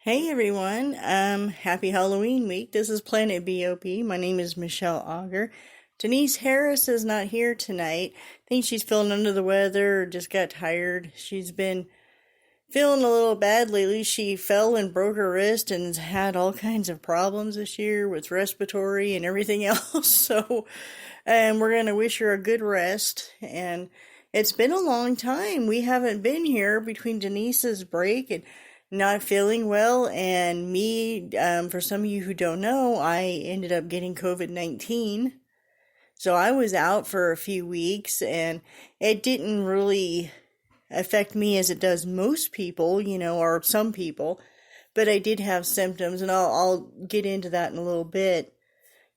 Hey everyone, happy Halloween week. This is Planet B.O.B. My name is Michelle Auger. Denise Harris is not here tonight. I think she's feeling under the weather or just got tired. She's been feeling a little bad lately. She fell and broke her wrist and has had all kinds of problems this year with respiratory and everything else. And we're going to wish her a good rest. And it's been a long time. We haven't been here between Denise's break and not feeling well and me. For some of you who don't know, I ended up getting COVID-19. So I was out for a few weeks and it didn't really affect me as it does most people, or some people, but I did have symptoms, and I'll get into that in a little bit,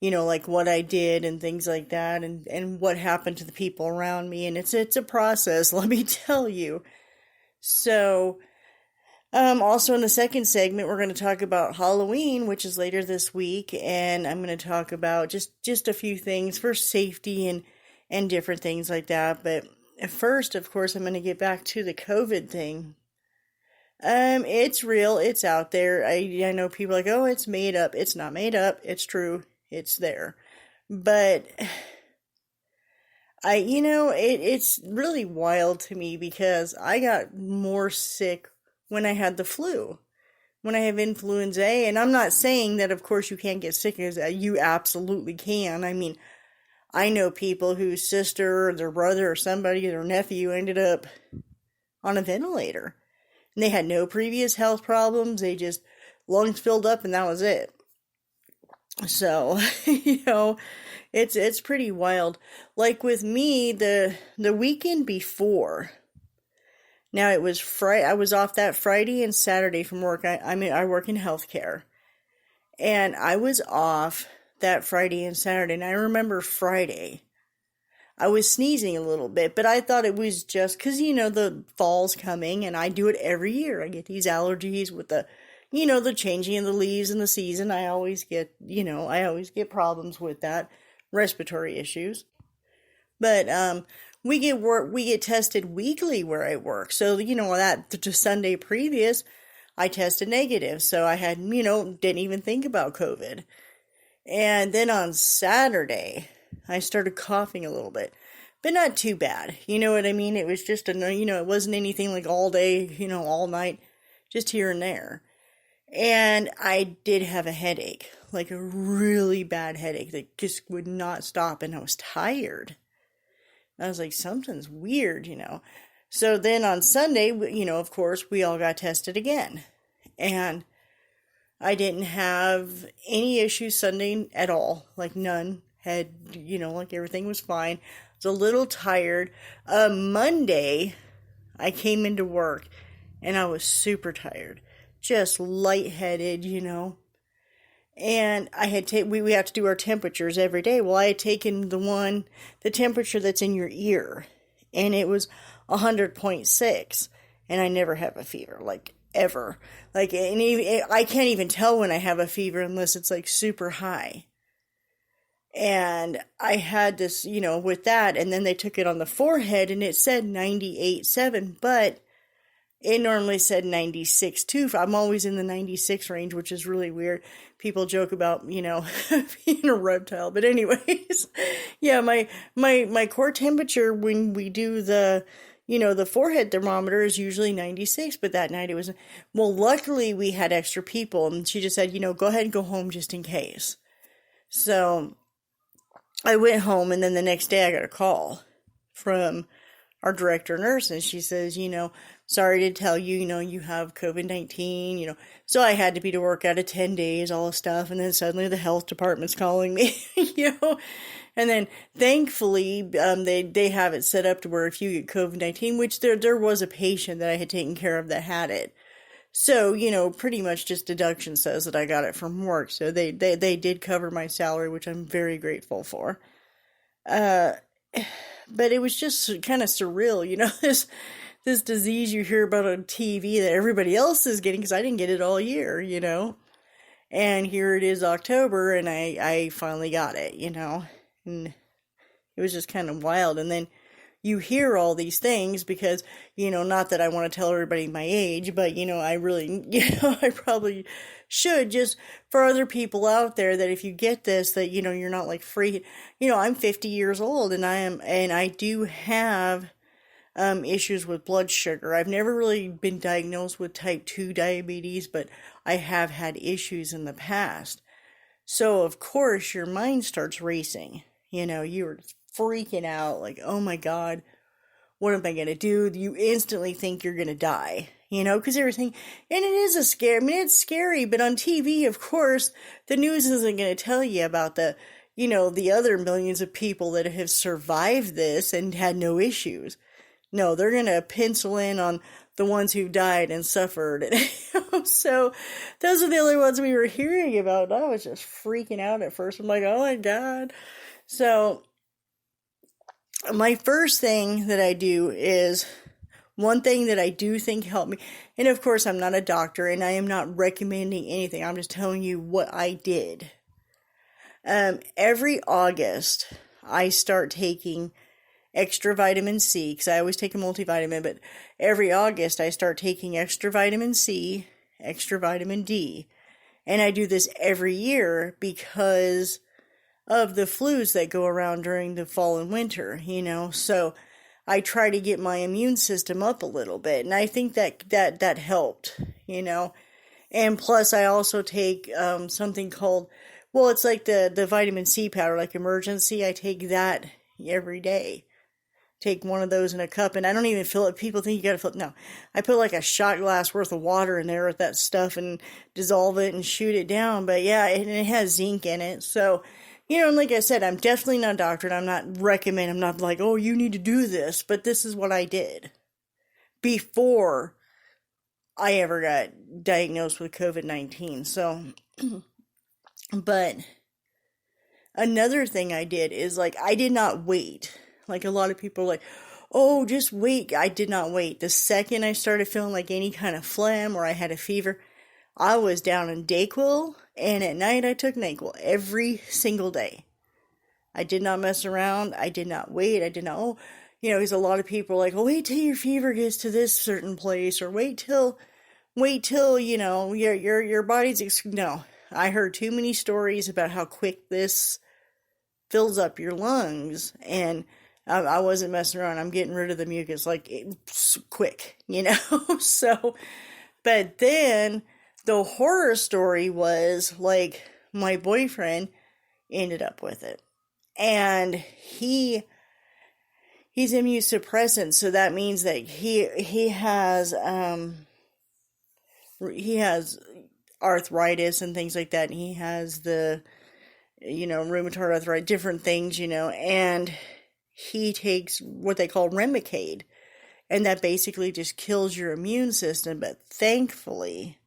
like what I did and things like that, and what happened to the people around me, and it's a process, let me tell you. So, also in the second segment, we're going to talk about Halloween, which is later this week, and I'm going to talk about just a few things for safety and different things like that, but first, of course, I'm going to get back to the COVID thing. It's real. It's out there. I know people are like, oh, it's made up. It's not made up. It's true. It's there. But it's really wild to me because I got more sick when I had the flu, when I have influenza A. And I'm not saying that, of course, you can't get sick, because you absolutely can. I mean, I know people whose sister or their brother or somebody, their nephew, ended up on a ventilator. And they had no previous health problems. They just lungs filled up and that was it. So, it's pretty wild. Like with me, the weekend before. Now it was Friday. I was off that Friday and Saturday from work. I work in healthcare. And I was off that Friday and Saturday, and I remember Friday, I was sneezing a little bit, but I thought it was just because, the fall's coming, and I do it every year. I get these allergies with the changing of the leaves in the season. I always get problems with that, respiratory issues. But, we get tested weekly where I work. So, that the Sunday previous, I tested negative. So I had, didn't even think about COVID. And then on Saturday, I started coughing a little bit, but not too bad. You know what I mean? It was just it wasn't anything like all day, all night, just here and there. And I did have a headache, like a really bad headache that just would not stop. And I was tired. I was like, something's weird. So then on Sunday, of course, we all got tested again. And I didn't have any issues Sunday at all, like none. Had, like everything was fine. I was a little tired. Monday, I came into work and I was super tired, just lightheaded, And I had we have to do our temperatures every day. Well, I had taken the temperature that's in your ear, and it was 100.6, and I never have a fever, like ever. Like, and even, I can't even tell when I have a fever unless it's like super high. And I had this, with that, and then they took it on the forehead and it said 98.7, but it normally said 96.2. I'm always in the 96 range, which is really weird. People joke about, being a reptile, but anyways, yeah, my core temperature when we do the forehead thermometer is usually 96, but that night it was, well, luckily we had extra people, and she just said, go ahead and go home just in case. So I went home, and then the next day I got a call from our director of nurse, and she says, sorry to tell you, you have COVID-19, So I had to be to work out of 10 days, all this stuff, and then suddenly the health department's calling me, And then thankfully, they have it set up to where if you get COVID-19, which there was a patient that I had taken care of that had it. So, pretty much just deduction says that I got it from work. So they did cover my salary, which I'm very grateful for. But it was just kind of surreal, this disease you hear about on TV that everybody else is getting, because I didn't get it all year, And here it is October, and I finally got it, And it was just kind of wild. And then, you hear all these things because, not that I want to tell everybody my age, but, I really, I probably should, just for other people out there, that if you get this, that, you're not like free. I'm 50 years old, and I do have issues with blood sugar. I've never really been diagnosed with type 2 diabetes, but I have had issues in the past. So, of course, your mind starts racing. You're freaking out, like, oh my God, what am I going to do? You instantly think you're going to die, because everything, and it is a scare. I mean, it's scary, but on TV, of course, the news isn't going to tell you about the other millions of people that have survived this and had no issues. No, they're going to pencil in on the ones who died and suffered. So those are the only ones we were hearing about. And I was just freaking out at first. I'm like, oh my God. So my first thing that I do is one thing that I do think helped me. And of course, I'm not a doctor and I am not recommending anything. I'm just telling you what I did. Every August, I start taking extra vitamin C, because I always take a multivitamin, but every August I start taking extra vitamin C, extra vitamin D, and I do this every year because of the flus that go around during the fall and winter, so I try to get my immune system up a little bit, and I think that helped, and plus I also take something called, well, it's like the vitamin C powder, like Emergency. I take that every day. Take one of those in a cup, and I don't even fill it. People think you gotta fill it. No, I put like a shot glass worth of water in there with that stuff and dissolve it and shoot it down. But yeah, it has zinc in it. So, and like I said, I'm definitely not a doctor, and I'm not like, oh, you need to do this, but this is what I did before I ever got diagnosed with COVID-19. So, but another thing I did is, like, I did not wait. Like, a lot of people are like, oh, just wait. I did not wait. The second I started feeling like any kind of phlegm or I had a fever, I was down in Dayquil, and at night I took NyQuil every single day. I did not mess around. I did not wait. I did not, because a lot of people are like, oh, wait till your fever gets to this certain place, or wait till, your body's, no. I heard too many stories about how quick this fills up your lungs, and I wasn't messing around. I'm getting rid of the mucus like quick, So, but then the horror story was, like, my boyfriend ended up with it, and he's immunosuppressant, so that means that he has arthritis and things like that, and he has the rheumatoid arthritis, different things, and he takes what they call Remicade, and that basically just kills your immune system. But thankfully,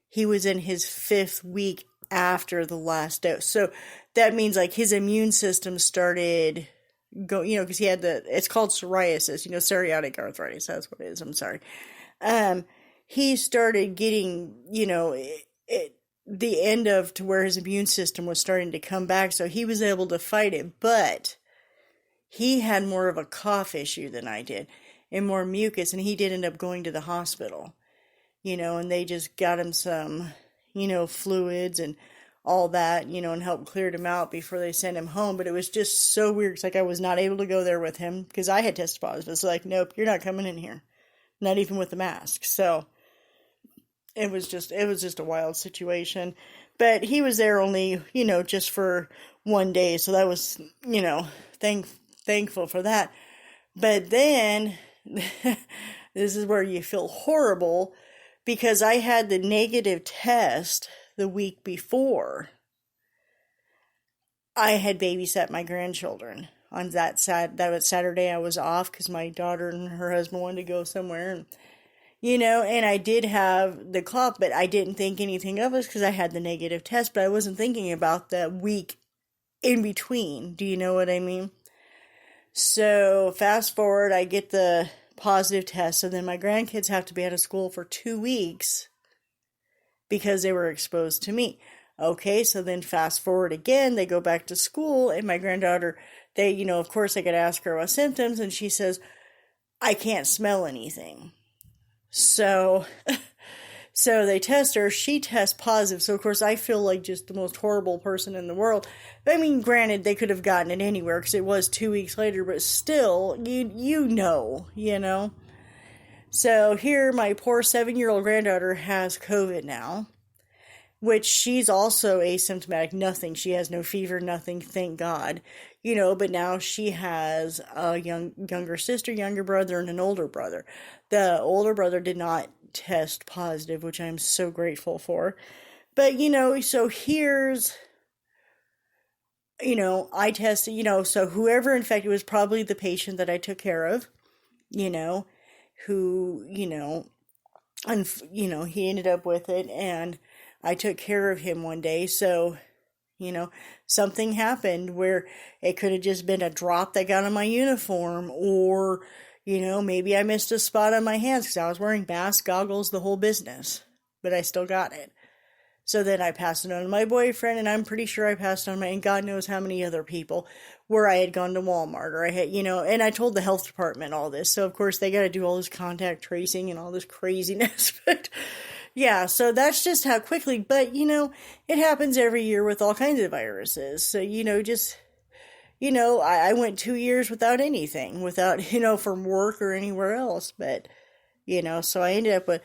he was in his 5th week after the last dose. So that means, like, his immune system started because he had it's called psoriasis, psoriatic arthritis. That's what it is. I'm sorry. He started getting, the end of to where his immune system was starting to come back. So he was able to fight it, but he had more of a cough issue than I did and more mucus, and he did end up going to the hospital, and they just got him some, fluids and all that, and helped clear him out before they sent him home. But it was just so weird. It's like I was not able to go there with him because I had tested positive. It's like, nope, you're not coming in here, not even with the mask. So it was just a wild situation. But he was there only, just for one day. So that was, thankful for that. But then this is where you feel horrible, because I had the negative test the week before. I had babysat my grandchildren on that Saturday. I was off because my daughter and her husband wanted to go somewhere, and and I did have the cough, but I didn't think anything of it because I had the negative test, but I wasn't thinking about the week in between. Do you know what I mean? So fast forward, I get the positive test, and then my grandkids have to be out of school for 2 weeks because they were exposed to me. Okay, so then fast forward again, they go back to school, and my granddaughter, they, of course I could ask her about symptoms, and she says, I can't smell anything. So, so they test her, she tests positive. So of course I feel like just the most horrible person in the world. But I mean, granted, they could have gotten it anywhere because it was 2 weeks later, but still, you know. So here, my poor 7-year-old granddaughter has COVID now, which she's also asymptomatic, nothing. She has no fever, nothing, thank God. But now she has a younger sister, younger brother, and an older brother. The older brother did not test positive, which I'm so grateful for. But, so here's, I tested, so whoever infected was probably the patient that I took care of, you know, who, and, he ended up with it, and I took care of him one day. So, you know, something happened where it could have just been a drop that got on my uniform, or, maybe I missed a spot on my hands because I was wearing mask, goggles, the whole business, but I still got it. So then I passed it on to my boyfriend, and I'm pretty sure I passed on and God knows how many other people, where I had gone to Walmart, or I had, and I told the health department all this. So of course they got to do all this contact tracing and all this craziness. But yeah, so that's just how quickly, but it happens every year with all kinds of viruses. So, I went 2 years without anything, without, from work or anywhere else. But, so I ended up with,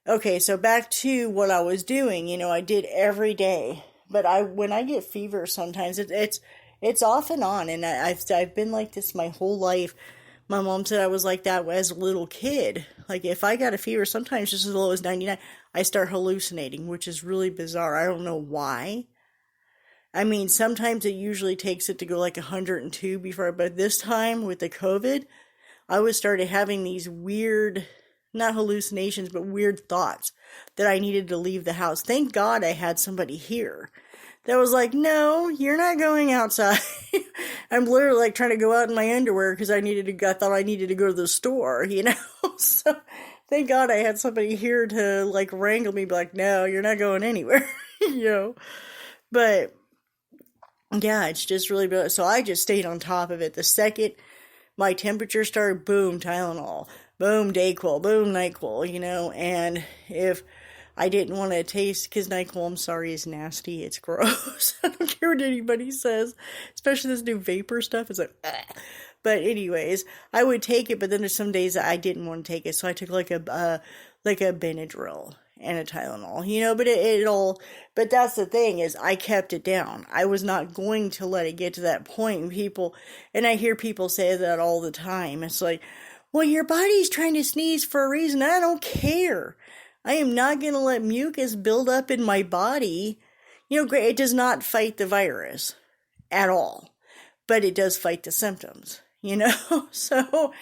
okay, so back to what I was doing, I did every day. But when I get fever, sometimes it's off and on, and I've been like this my whole life. My mom said I was like that as a little kid. Like if I got a fever, sometimes just as low as 99, I start hallucinating, which is really bizarre. I don't know why. I mean, sometimes it usually takes it to go like 102 before, but this time with the COVID, I was started having these weird, not hallucinations, but weird thoughts that I needed to leave the house. Thank God I had somebody here that was like, no, you're not going outside. I'm literally like trying to go out in my underwear because I thought I needed to go to the store, So thank God I had somebody here to like wrangle me, be like, no, you're not going anywhere, But yeah, it's just really bad. So I just stayed on top of it. The second my temperature started, boom, Tylenol, boom, Dayquil, boom, NyQuil, and if I didn't want to taste, because NyQuil, I'm sorry, is nasty. It's gross. I don't care what anybody says, especially this new vapor stuff. It's like, ugh. But anyways, I would take it, but then there's some days that I didn't want to take it, so I took like a Benadryl and a Tylenol, but that's the thing is I kept it down. I was not going to let it get to that point. And I hear people say that all the time. It's like, well, your body's trying to sneeze for a reason. I don't care. I am not going to let mucus build up in my body. Great, it does not fight the virus at all, but it does fight the symptoms, so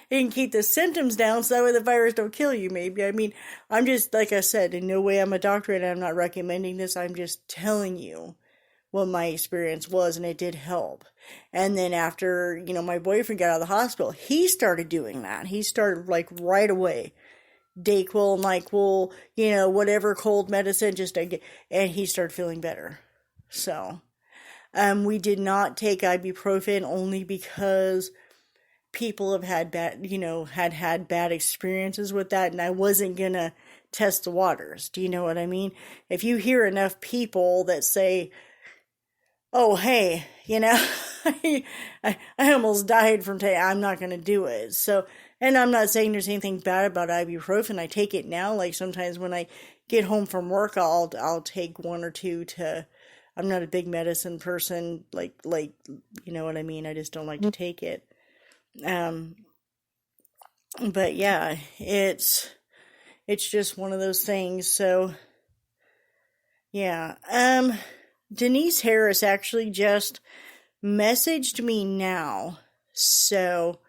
it can keep the symptoms down so that way the virus don't kill you, maybe. I mean, I'm just, like I said, in no way I'm a doctor and I'm not recommending this. I'm just telling you what my experience was, and it did help. And then after, my boyfriend got out of the hospital, he started doing that. He started like right away. Dayquil, NyQuil, whatever cold medicine, and he started feeling better. So, we did not take ibuprofen only because people have had had bad experiences with that, and I wasn't gonna test the waters. Do you know what I mean? If you hear enough people that say, oh, hey, I almost died from I'm not going to do it. So, and I'm not saying there's anything bad about ibuprofen. I take it now. Like sometimes when I get home from work, I'll take one or two I'm not a big medicine person. Like, you know what I mean? I just don't like to take it. But yeah, it's just one of those things. So, yeah. Denise Harris actually just messaged me now, so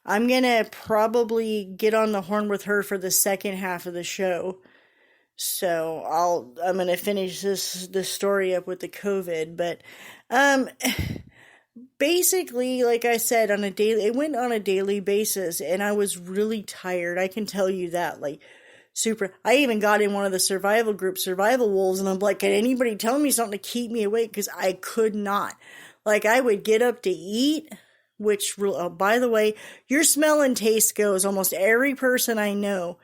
I'm gonna probably get on the horn with her for the second half of the show. So I'm gonna finish this story up with the COVID, but basically, like I said, it went on a daily basis, and I was really tired. I can tell you that, like. Super. I even got in one of the survival groups, Survival Wolves, and I'm like, can anybody tell me something to keep me awake? Because I could not. Like I would get up to eat, which, by the way, your smell and taste goes. Almost every person I know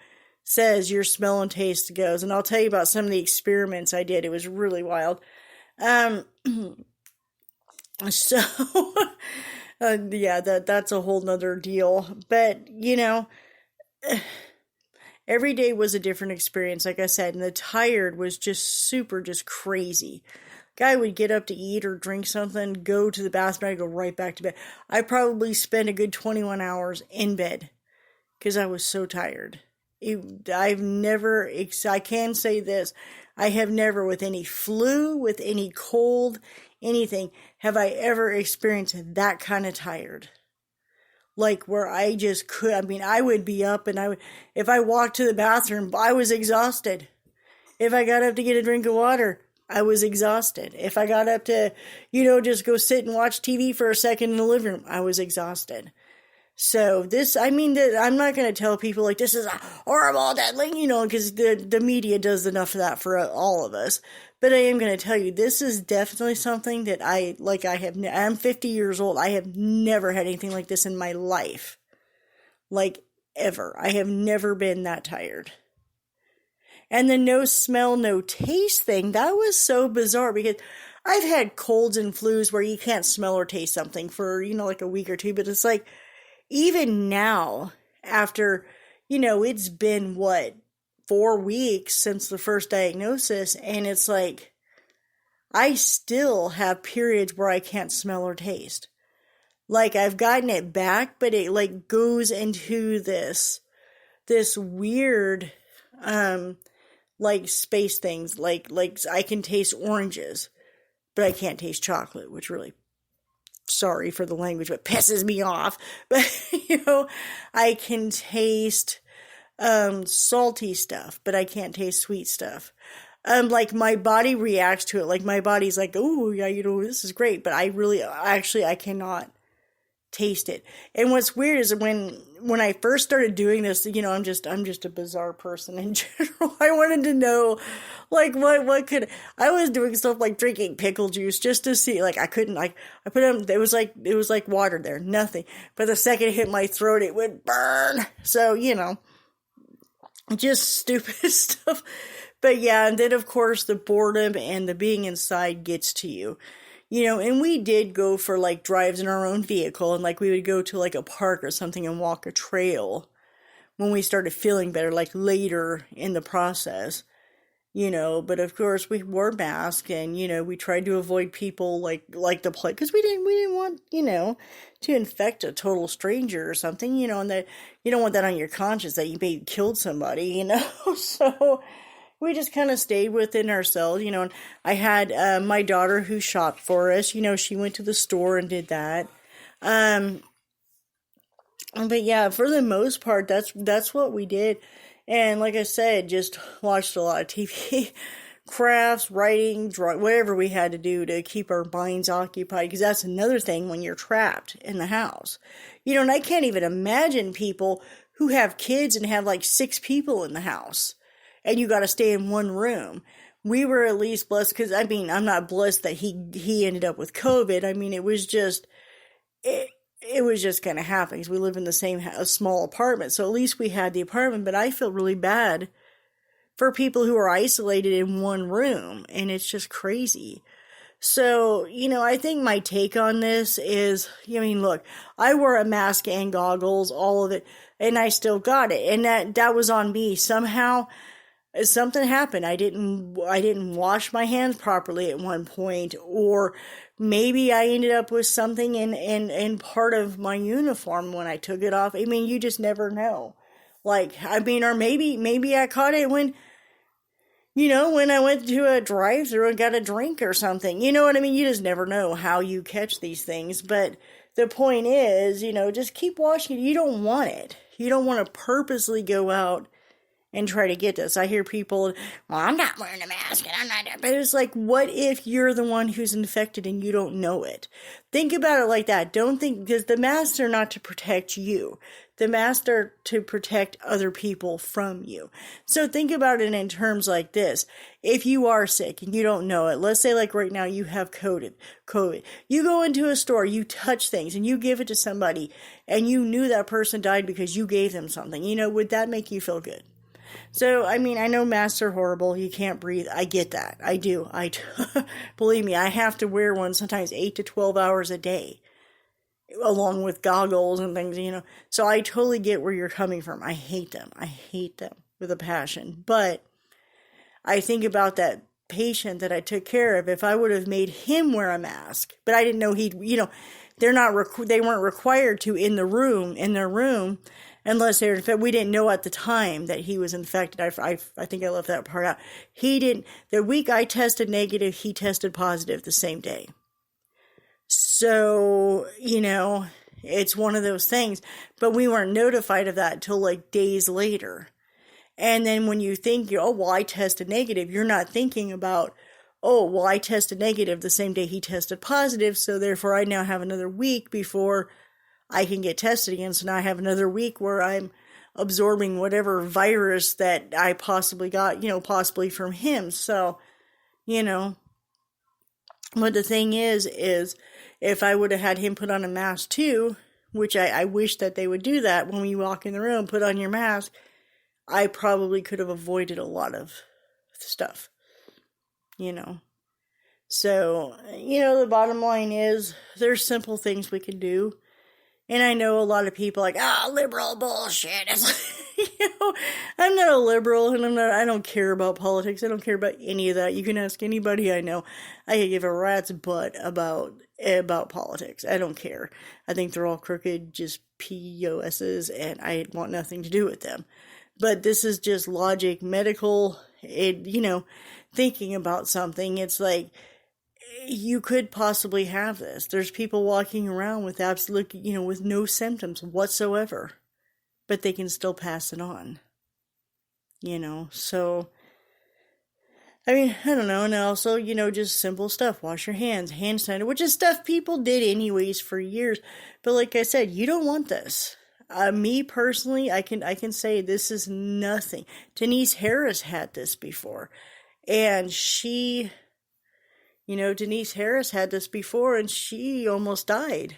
says your smell and taste goes. And I'll tell you about some of the experiments I did. It was really wild. Um, so, yeah, that's a whole nother deal. But, every day was a different experience, like I said, and the tired was just super, just crazy. Guy would get up to eat or drink something, go to the bathroom, I'd go right back to bed. I probably spent a good 21 hours in bed because I was so tired. I've never, I can say this, I have never, with any flu, with any cold, anything, have I ever experienced that kind of tired. Like where I just could, I mean, I would be up and if I walked to the bathroom, I was exhausted. If I got up to get a drink of water, I was exhausted. If I got up to, just go sit and watch TV for a second in the living room, I was exhausted. So I'm not going to tell people like this is horrible, deadly, because the media does enough of that for all of us. But I am going to tell you, this is definitely something that I'm 50 years old. I have never had anything like this in my life. Like ever. I have never been that tired. And the no smell, no taste thing, that was so bizarre because I've had colds and flus where you can't smell or taste something for, like a week or two. But it's like, even now, after, it's been 4 weeks since the first diagnosis, and it's like, I still have periods where I can't smell or taste. Like, I've gotten it back, but it, like, goes into this weird, like, space things. Like, I can taste oranges, but I can't taste chocolate, which really, sorry for the language, but pisses me off. But, I can taste salty stuff, but I can't taste sweet stuff. Like my body reacts to it. Like my body's like, oh yeah, this is great. But I cannot taste it. And what's weird is when I first started doing this, I'm just a bizarre person in general. I wanted to know, like, what could, I was doing stuff like drinking pickle juice just to see, like, I couldn't, like, I put them, it was like water there, nothing. But the second it hit my throat, it would burn. So, just stupid stuff. But yeah, and then of course the boredom and the being inside gets to you. And we did go for like drives in our own vehicle, and like we would go to like a park or something and walk a trail when we started feeling better, like later in the process, but of course we wore masks and, we tried to avoid people like the plague because we didn't want, to infect a total stranger or something, and that you don't want that on your conscience that you maybe killed somebody, so we just kind of stayed within ourselves, and I had my daughter who shopped for us, she went to the store and did that. But yeah, for the most part, that's what we did. And like I said, just watched a lot of TV, crafts, writing, whatever we had to do to keep our minds occupied. Because that's another thing when you're trapped in the house. And I can't even imagine people who have kids and have like 6 people in the house. And you got to stay in one room. We were at least blessed because, I'm not blessed that he ended up with COVID. It was just, it was just going to happen because we live in the same small apartment. So at least we had the apartment, but I feel really bad for people who are isolated in one room, and it's just crazy. So, I think my take on this is, look, I wore a mask and goggles, all of it, and I still got it. And that was on me. Somehow, something happened. I didn't wash my hands properly at one point, or maybe I ended up with something in part of my uniform when I took it off. You just never know. Or maybe I caught it when I went to a drive-thru and got a drink or something. You know what I mean? You just never know how you catch these things. But the point is, just keep washing it. You don't want it. You don't want to purposely go out and try to get this. I hear people, well, I'm not wearing a mask and I'm not, but it's like, what if you're the one who's infected and you don't know it? Think about it like that. Don't think, because the masks are not to protect you. The masks are to protect other people from you. So think about it in terms like this. If you are sick and you don't know it, let's say like right now you have COVID. You go into a store, you touch things and you give it to somebody and you knew that person died because you gave them something. Would that make you feel good? So, I mean, I know masks are horrible. You can't breathe. I get that. I do. Believe me, I have to wear one sometimes 8 to 12 hours a day, along with goggles and things. So I totally get where you're coming from. I hate them. I hate them with a passion. But I think about that patient that I took care of. If I would have made him wear a mask, but I didn't know they weren't required to in their room, unless they were, we didn't know at the time that he was infected. I think I left that part out. He didn't, the week I tested negative, he tested positive the same day. So, it's one of those things, but we weren't notified of that until like days later. And then when you think, oh, well, I tested negative, you're not thinking about, oh, well, I tested negative the same day he tested positive, so therefore I now have another week before I can get tested again. So now I have another week where I'm absorbing whatever virus that I possibly got, possibly from him. So, but the thing is if I would have had him put on a mask too, which I wish that they would do that when we walk in the room, put on your mask, I probably could have avoided a lot of stuff, So, the bottom line is there's simple things we can do. And I know a lot of people like, liberal bullshit. It's like, I'm not a liberal and I don't care about politics. I don't care about any of that. You can ask anybody I know. I could give a rat's butt about politics. I don't care. I think they're all crooked, just POSs, and I want nothing to do with them. But this is just logic, medical, thinking about something. It's like, you could possibly have this. There's people walking around with with no symptoms whatsoever, but they can still pass it on. So, I mean, I don't know. And also, just simple stuff. Wash your hands, hand sanitizer, which is stuff people did anyways for years. But like I said, you don't want this. Me personally, I can say this is nothing. Denise Harris had this before, and Denise Harris had this before and she almost died.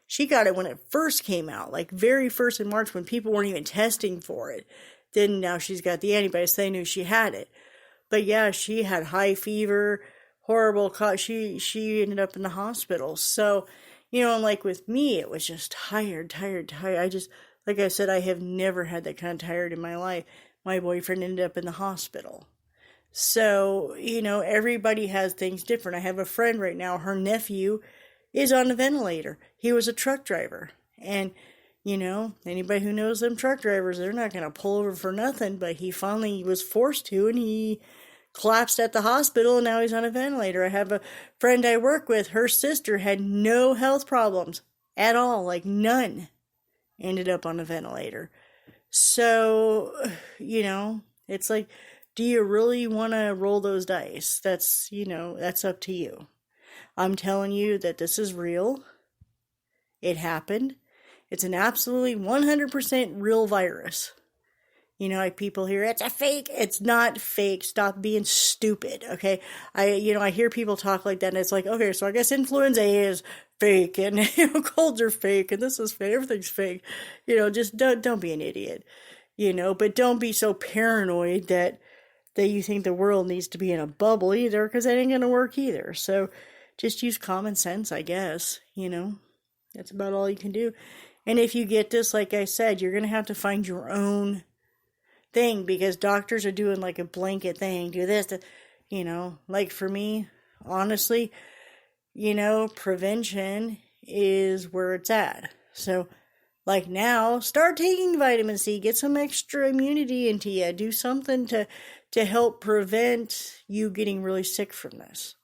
She got it when it first came out, like very first in March when people weren't even testing for it. Then now she's got the antibodies, they knew she had it. But yeah, she had high fever, horrible cough. She ended up in the hospital. So, and like with me, it was just tired. I just, like I said, I have never had that kind of tired in my life. My boyfriend ended up in the hospital. So, everybody has things different. I have a friend right now, her nephew is on a ventilator. He was a truck driver. And, anybody who knows them truck drivers, they're not going to pull over for nothing. But he finally was forced to, and he collapsed at the hospital, and now he's on a ventilator. I have a friend I work with, her sister had no health problems at all, like none. Ended up on a ventilator. So, it's like, do you really want to roll those dice? That's up to you. I'm telling you that this is real. It happened. It's an absolutely 100% real virus. People hear it's a fake. It's not fake. Stop being stupid, okay? I hear people talk like that, and it's like, okay, so I guess influenza A is fake, and colds are fake, and this is fake. Everything's fake. Just don't be an idiot. But don't be so paranoid that you think the world needs to be in a bubble either, because that ain't going to work either. So just use common sense, I guess. That's about all you can do. And if you get this, like I said, you're going to have to find your own thing, because doctors are doing like a blanket thing. Do this, like for me, honestly, prevention is where it's at. So like now, start taking vitamin C, get some extra immunity into you, do something to help prevent you getting really sick from this.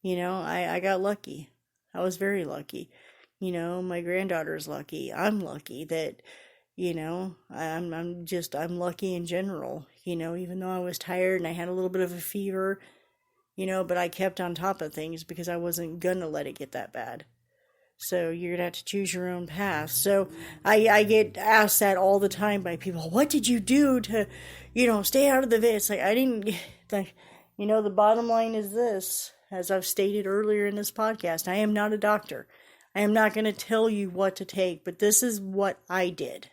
I got lucky. I was very lucky. My granddaughter's lucky. I'm lucky that, I'm lucky in general, even though I was tired and I had a little bit of a fever, but I kept on top of things because I wasn't gonna let it get that bad. So you're gonna have to choose your own path. So I get asked that all the time by people. What did you do to, stay out of the vid? It's like I didn't. Like, the bottom line is this, as I've stated earlier in this podcast. I am not a doctor. I am not going to tell you what to take, but this is what I did.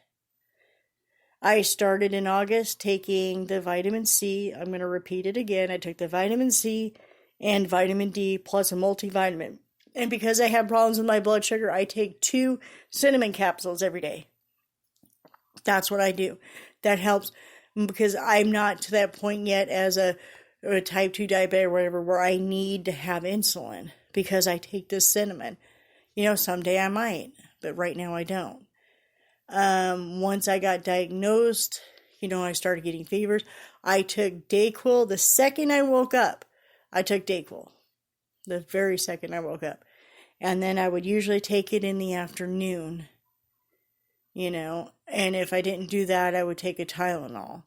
I started in August taking the vitamin C. I'm going to repeat it again. I took the vitamin C and vitamin D plus a multivitamin. And because I have problems with my blood sugar, I take 2 cinnamon capsules every day. That's what I do. That helps because I'm not to that point yet as a type 2 diabetic or whatever where I need to have insulin because I take this cinnamon. Someday I might, but right now I don't. Once I got diagnosed, I started getting fevers. I took Dayquil the second I woke up. I took Dayquil the very second I woke up. And then I would usually take it in the afternoon, and if I didn't do that, I would take a Tylenol.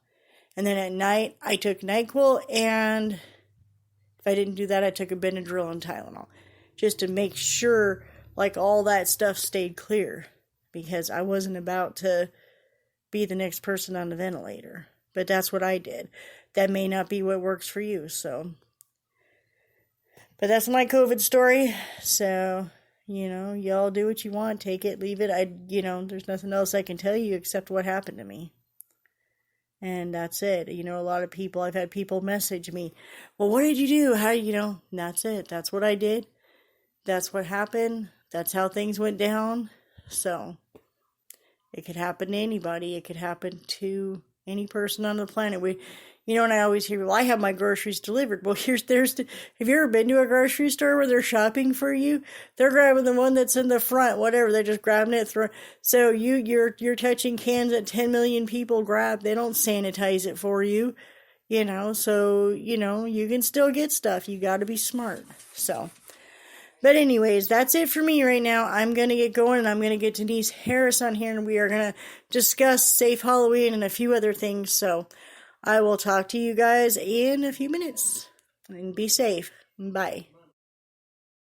And then at night, I took NyQuil, and if I didn't do that, I took a Benadryl and Tylenol, just to make sure, all that stuff stayed clear, because I wasn't about to be the next person on the ventilator. But that's what I did. That may not be what works for you, so. But that's my COVID story, so, y'all do what you want, take it, leave it. There's nothing else I can tell you except what happened to me. And that's it. A lot of people, I've had people message me, well, what did you do? How, that's it. That's what I did. That's what happened. That's how things went down. So, it could happen to anybody. It could happen to any person on the planet. And I always hear, well, I have my groceries delivered. Well, have you ever been to a grocery store where they're shopping for you? They're grabbing the one that's in the front, whatever. They're just grabbing it. So you're touching cans that 10 million people grab. They don't sanitize it for you, so, you can still get stuff. You got to be smart. So, but anyways, that's it for me right now. I'm going to get going, and I'm going to get Denise Harris on here, and we are going to discuss Safe Halloween and a few other things. So, I will talk to you guys in a few minutes. And be safe. Bye.